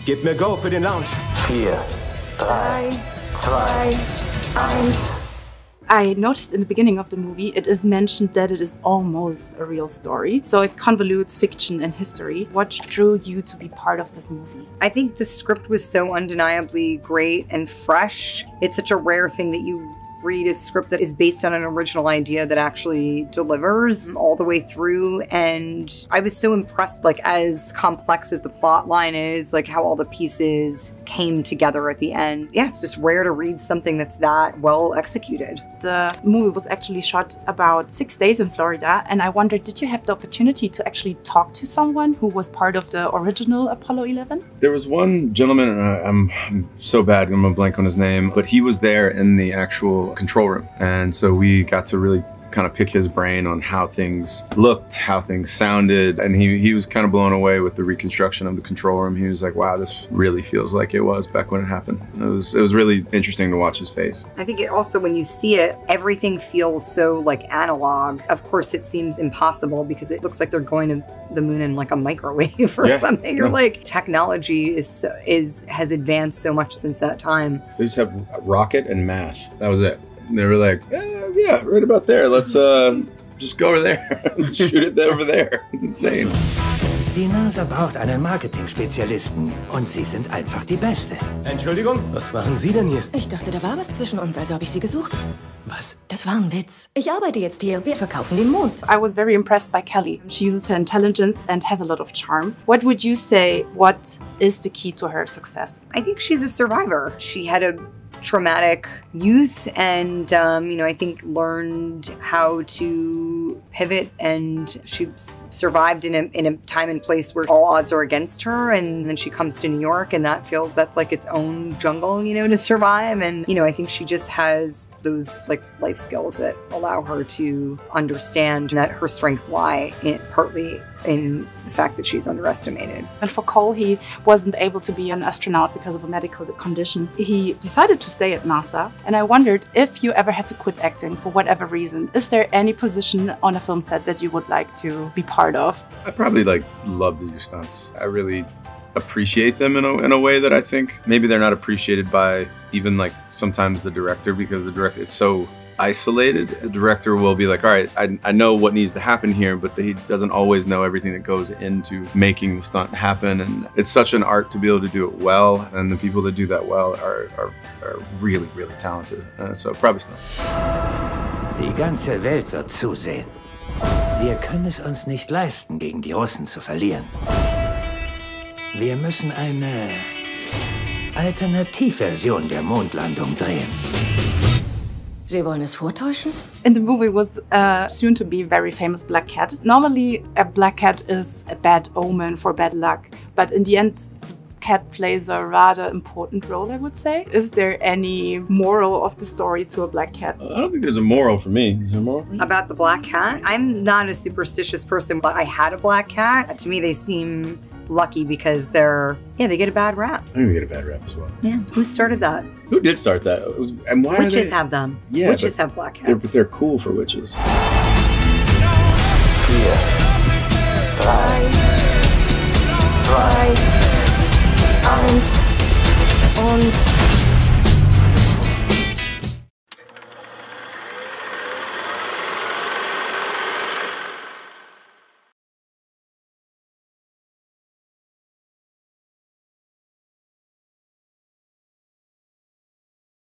Gib mir Go für den Launch. 4, 3, 2, 1. I noticed in the beginning of the movie, it is mentioned that it is almost a real story. So it convolutes fiction and history. What drew you to be part of this movie? I think the script was so undeniably great and fresh. It's such a rare thing that you read a script that is based on an original idea that actually delivers all the way through. And I was so impressed, like, as complex as the plot line is, like how all the pieces came together at the end. Yeah, it's just rare to read something that's that well executed. The movie was actually shot about 6 days in Florida, and I wondered, did you have the opportunity to actually talk to someone who was part of the original Apollo 11? There was one gentleman, and I'm so bad, I'm gonna blank on his name, but he was there in the actual control room, and so we got to really kind of pick his brain on how things looked, how things sounded, and he was kind of blown away with the reconstruction of the control room. He was like, wow, this really feels like it was back when it happened. It was really interesting to watch his face. I think it also, when you see it, everything feels so like analog. Of course, it seems impossible because it looks like they're going to the moon in like a microwave or something. You're like, technology has advanced so much since that time. They just have rocket and math. That was it. They were like, yeah, right about there. Let's just go over there and shoot it over there. It's insane. Die NASA braucht einen Marketing-Spezialisten und Sie sind einfach die Beste. Entschuldigung, was machen Sie denn hier? Ich dachte, da war was zwischen uns, also habe ich Sie gesucht. Was? Das war ein Witz. Ich arbeite jetzt hier. Wir verkaufen den Mond. I was very impressed by Kelly. She uses her intelligence and has a lot of charm. What would you say, what is the key to her success? I think she's a survivor. She had a traumatic youth and, you know, I think learned how to pivot, and she survived in a time and place where all odds are against her, and then she comes to New York and that's like its own jungle, you know, to survive. And, you know, I think she just has those like life skills that allow her to understand that her strengths lie partly in the fact that she's underestimated. And for Cole, he wasn't able to be an astronaut because of a medical condition. He decided to stay at NASA, and I wondered if you ever had to quit acting for whatever reason. Is there any position on a film set that you would like to be part of? I probably love to do stunts. I really appreciate them in a way that I think maybe they're not appreciated by even like sometimes the director, because the director, it's so isolated. The director will be like, all right, I know what needs to happen here, but he doesn't always know everything that goes into making the stunt happen. And it's such an art to be able to do it well, and the people that do that well are really, really talented. So probably stunts. Die ganze Welt wird zusehen. Wir können es uns nicht leisten, gegen die Russen zu verlieren. Wir müssen eine Alternativversion der Mondlandung drehen. Sie wollen es vortäuschen? In the movie was soon to be very famous black cat. Normally, a black cat is a bad omen for bad luck, but in the end, the cat plays a rather important role, I would say. Is there any moral of the story to a black cat? I don't think there's a moral for me. Is there a moral for you? About the black cat? I'm not a superstitious person, but I had a black cat. To me, they seem lucky because they get a bad rap. I think they get a bad rap as well. Yeah, who started that? Who did start that? And why witches have them. Yeah, witches have black cats. They're cool for witches. 4, 3, 2, 1 und